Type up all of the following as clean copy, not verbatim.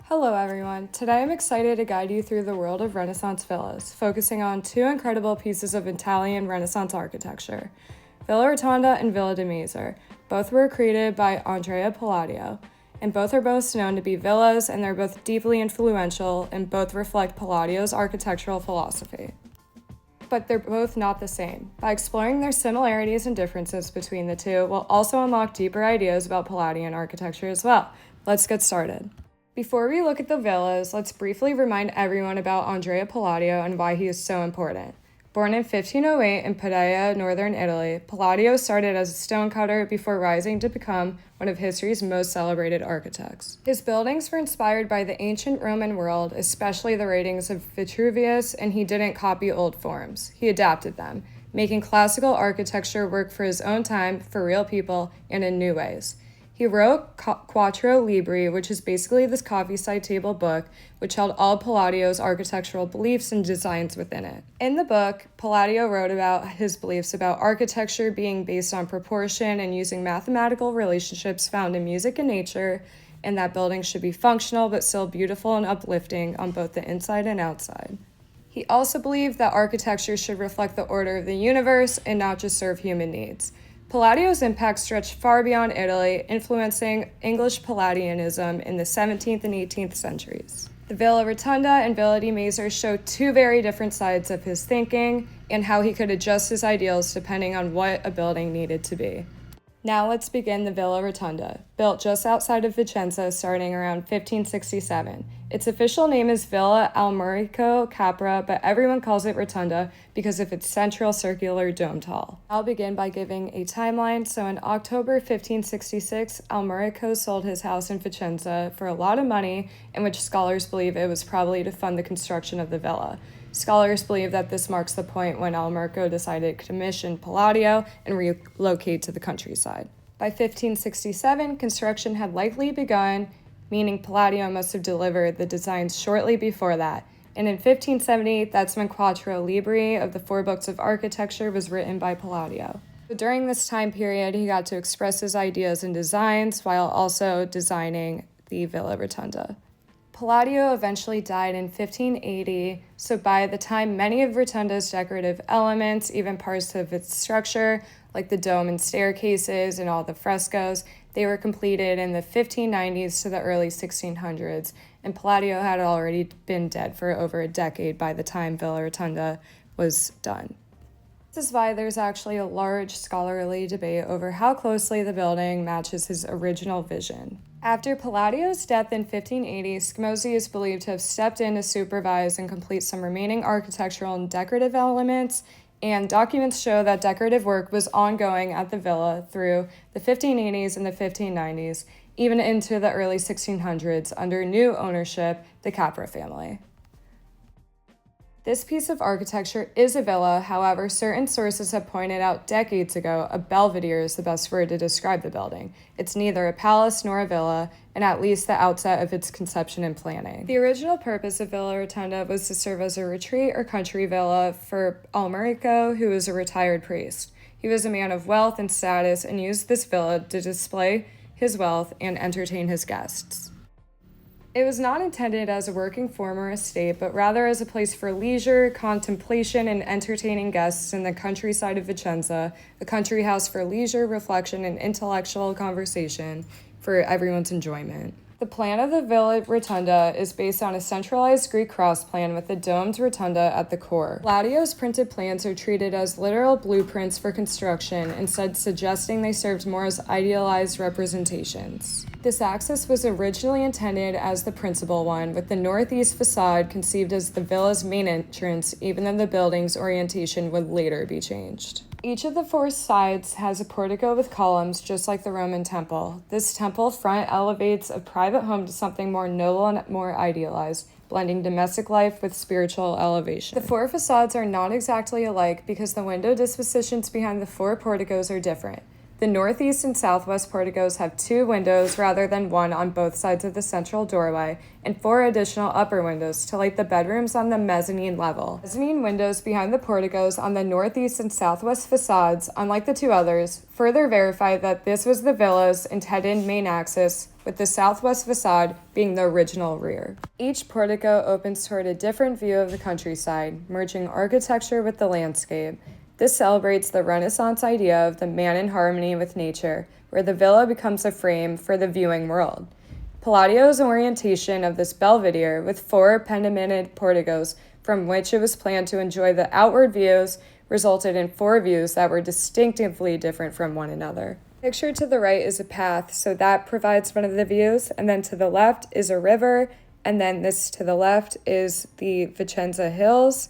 Hello everyone, today I'm excited to guide you through the world of Renaissance villas, focusing on two incredible pieces of Italian Renaissance architecture, Villa Rotonda and Villa de Mazer. Both were created by Andrea Palladio, and both are most known to be villas, and they're both deeply influential, and both reflect Palladio's architectural philosophy. But they're both not the same. By exploring their similarities and differences between the two, we'll also unlock deeper ideas about Palladian architecture as well. Let's get started. Before we look at the villas, let's briefly remind everyone about Andrea Palladio and why he is so important. Born in 1508 in Padella, northern Italy, Palladio started as a stonecutter before rising to become one of history's most celebrated architects. His buildings were inspired by the ancient Roman world, especially the writings of Vitruvius, and he didn't copy old forms. He adapted them, making classical architecture work for his own time, for real people, and in new ways. He wrote Quattro Libri, which is basically this coffee side table book, which held all Palladio's architectural beliefs and designs within it. In the book, Palladio wrote about his beliefs about architecture being based on proportion and using mathematical relationships found in music and nature, and that buildings should be functional but still beautiful and uplifting on both the inside and outside. He also believed that architecture should reflect the order of the universe and not just serve human needs. Palladio's impact stretched far beyond Italy, influencing English Palladianism in the 17th and 18th centuries. The Villa Rotonda and Villa de Mazer show two very different sides of his thinking and how he could adjust his ideals depending on what a building needed to be. Now let's begin the Villa Rotonda, built just outside of Vicenza starting around 1567. Its official name is Villa Almorico Capra, but everyone calls it Rotunda because of its central circular domed hall. I'll begin by giving a timeline. So in October 1566, Almorico sold his house in Vicenza for a lot of money, in which scholars believe it was probably to fund the construction of the villa. Scholars believe that this marks the point when Almorico decided to commission Palladio and relocate to the countryside. By 1567, construction had likely begun, meaning Palladio must have delivered the designs shortly before that. And in 1570, that's when Quattro Libri of the Four Books of Architecture was written by Palladio. So during this time period, he got to express his ideas and designs while also designing the Villa Rotonda. Palladio eventually died in 1580, so by the time many of Rotunda's decorative elements, even parts of its structure, like the dome and staircases and all the frescoes, they were completed in the 1590s to the early 1600s, and Palladio had already been dead for over a decade by the time Villa Rotonda was done. This is why there's actually a large scholarly debate over how closely the building matches his original vision. After Palladio's death in 1580, Scamozzi is believed to have stepped in to supervise and complete some remaining architectural and decorative elements, and documents show that decorative work was ongoing at the villa through the 1580s and the 1590s, even into the early 1600s under new ownership, the Capra family. This piece of architecture is a villa, however, certain sources have pointed out decades ago a belvedere is the best word to describe the building. It's neither a palace nor a villa, and at least the outset of its conception and planning. The original purpose of Villa Rotonda was to serve as a retreat or country villa for Almorico, who was a retired priest. He was a man of wealth and status and used this villa to display his wealth and entertain his guests. It was not intended as a working farm or estate, but rather as a place for leisure, contemplation, and entertaining guests in the countryside of Vicenza, a country house for leisure, reflection, and intellectual conversation for everyone's enjoyment. The plan of the Villa Rotonda is based on a centralized Greek cross plan with a domed rotunda at the core. Palladio's printed plans are treated as literal blueprints for construction, instead suggesting they served more as idealized representations. This axis was originally intended as the principal one, with the northeast facade conceived as the villa's main entrance, even though the building's orientation would later be changed. Each of the four sides has a portico with columns, just like the Roman temple. This temple front elevates a private home to something more noble and more idealized, blending domestic life with spiritual elevation. The four facades are not exactly alike because the window dispositions behind the four porticos are different. The northeast and southwest porticos have 2 windows rather than 1 on both sides of the central doorway, and 4 additional upper windows to light the bedrooms on the mezzanine level. Mezzanine windows behind the porticos on the northeast and southwest facades, unlike the 2 others, further verify that this was the villa's intended main axis, with the southwest facade being the original rear. Each portico opens toward a different view of the countryside, merging architecture with the landscape. This celebrates the Renaissance idea of the man in harmony with nature, where the villa becomes a frame for the viewing world. Palladio's orientation of this belvedere with 4 pendimented porticos from which it was planned to enjoy the outward views resulted in 4 views that were distinctively different from one another. Pictured to the right is a path, so that provides one of the views, and then to the left is a river, and then this to the left is the Vicenza Hills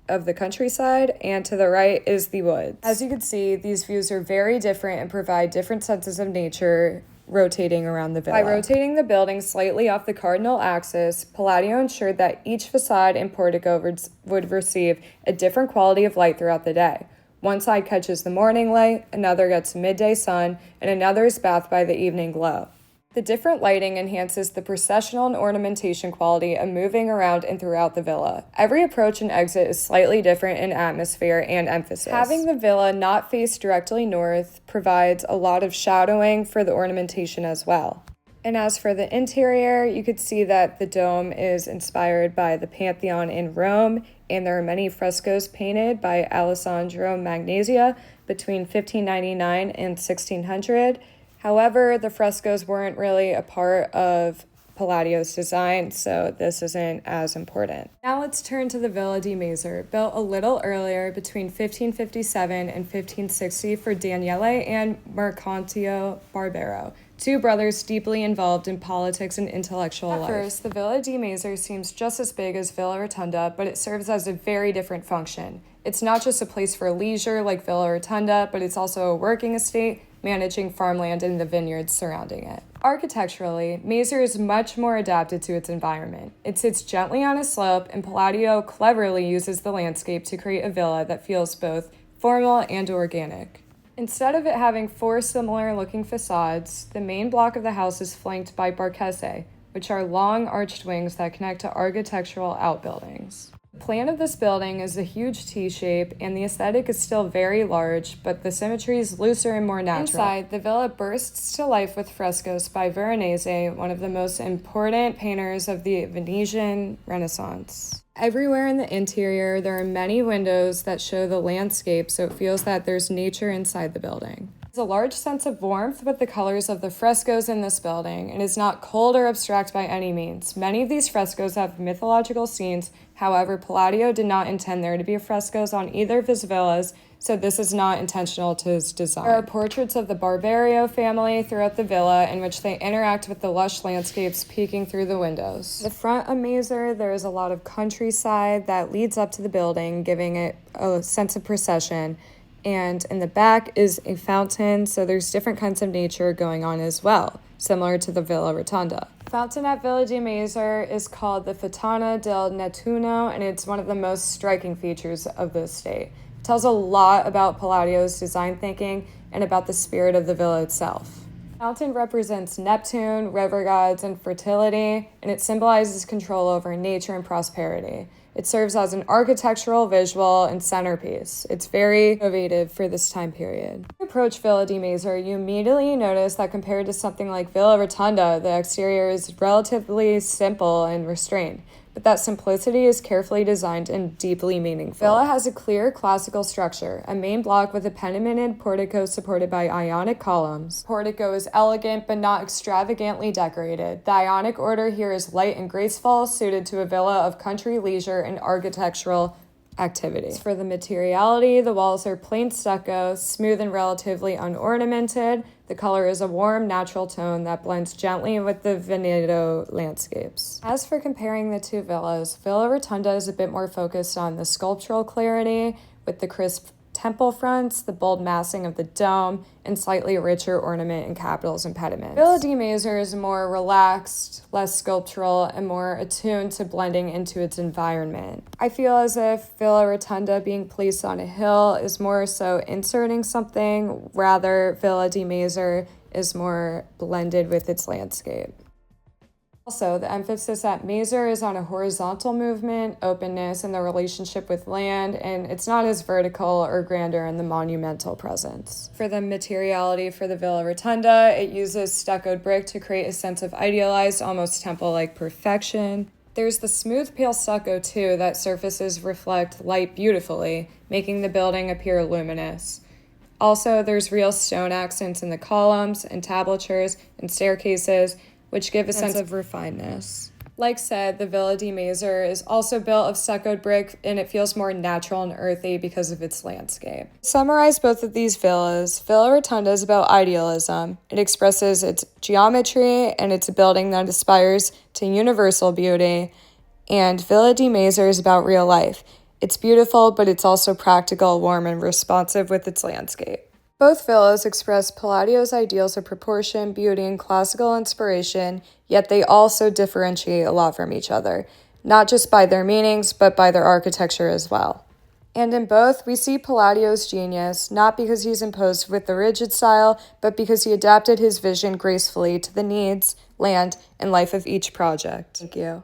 of the countryside, and to the right is the woods. As you can see, these views are very different and provide different senses of nature rotating around the villa. By rotating the building slightly off the cardinal axis, Palladio ensured that each facade and portico would receive a different quality of light throughout the day. One side catches the morning light, another gets midday sun, and another is bathed by the evening glow. The different lighting enhances the processional and ornamentation quality of moving around and throughout the villa. Every approach and exit is slightly different in atmosphere and emphasis. Having the villa not face directly north provides a lot of shadowing for the ornamentation as well. And as for the interior, you could see that the dome is inspired by the Pantheon in Rome, and there are many frescoes painted by Alessandro Magnesia between 1599 and 1600. However, the frescoes weren't really a part of Palladio's design, so this isn't as important. Now let's turn to the Villa di Mazer, built a little earlier between 1557 and 1560 for Daniele and Mercatio Barbero, 2 brothers deeply involved in politics and intellectual life. At first, the Villa di Mazer seems just as big as Villa Rotunda, but it serves as a very different function. It's not just a place for leisure like Villa Rotunda, but it's also a working estate, managing farmland and the vineyards surrounding it. Architecturally, Mazer is much more adapted to its environment. It sits gently on a slope, and Palladio cleverly uses the landscape to create a villa that feels both formal and organic. Instead of it having 4 similar-looking facades, the main block of the house is flanked by barchese, which are long arched wings that connect to architectural outbuildings. The plan of this building is a huge T-shape, and the aesthetic is still very large, but the symmetry is looser and more natural. Inside, the villa bursts to life with frescoes by Veronese, one of the most important painters of the Venetian Renaissance. Everywhere in the interior, there are many windows that show the landscape, so it feels that there's nature inside the building. There's a large sense of warmth with the colors of the frescoes in this building, and is not cold or abstract by any means. Many of these frescoes have mythological scenes. However, Palladio did not intend there to be frescoes on either of his villas, so this is not intentional to his design. There are portraits of the Barbero family throughout the villa, in which they interact with the lush landscapes peeking through the windows. The front of Mazer, there is a lot of countryside that leads up to the building, giving it a sense of procession. And in the back is a fountain, so there's different kinds of nature going on as well, similar to the Villa Rotunda. The fountain at Villa di Mazer is called the Fontana del Nettuno, and it's one of the most striking features of the estate. It tells a lot about Palladio's design thinking and about the spirit of the villa itself. The fountain represents Neptune, river gods, and fertility, and it symbolizes control over nature and prosperity. It serves as an architectural visual and centerpiece. It's very innovative for this time period. When you approach Villa di Mazer, you immediately notice that compared to something like Villa Rotunda, the exterior is relatively simple and restrained, but that simplicity is carefully designed and deeply meaningful. Villa has a clear classical structure, a main block with a pendimented portico supported by Ionic columns. The portico is elegant but not extravagantly decorated. The Ionic order here is light and graceful, suited to a villa of country leisure and architectural activity. As for the materiality, the walls are plain stucco, smooth and relatively unornamented. The color is a warm, natural tone that blends gently with the Veneto landscapes. As for comparing the 2 villas, Villa Rotunda is a bit more focused on the sculptural clarity with the crisp temple fronts, the bold massing of the dome, and slightly richer ornament in capitals and pediments. Villa di Mazer is more relaxed, less sculptural, and more attuned to blending into its environment. I feel as if Villa Rotunda being placed on a hill is more so inserting something, rather Villa di Mazer is more blended with its landscape. Also, the emphasis at Mazer is on a horizontal movement, openness, and the relationship with land, and it's not as vertical or grander in the monumental presence. For the materiality for the Villa Rotunda, it uses stuccoed brick to create a sense of idealized, almost temple-like perfection. There's the smooth pale stucco, too, that surfaces reflect light beautifully, making the building appear luminous. Also, there's real stone accents in the columns, entablatures, and staircases, which give a sense of refinedness. Like said, the Villa di Mazer is also built of stuccoed brick, and it feels more natural and earthy because of its landscape. To summarize both of these villas, Villa Rotunda is about idealism. It expresses its geometry, and it's a building that aspires to universal beauty. And Villa di Mazer is about real life. It's beautiful, but it's also practical, warm, and responsive with its landscape. Both villas express Palladio's ideals of proportion, beauty, and classical inspiration, yet they also differentiate a lot from each other, not just by their meanings, but by their architecture as well. And in both, we see Palladio's genius, not because he's imposed with the rigid style, but because he adapted his vision gracefully to the needs, land, and life of each project. Thank you.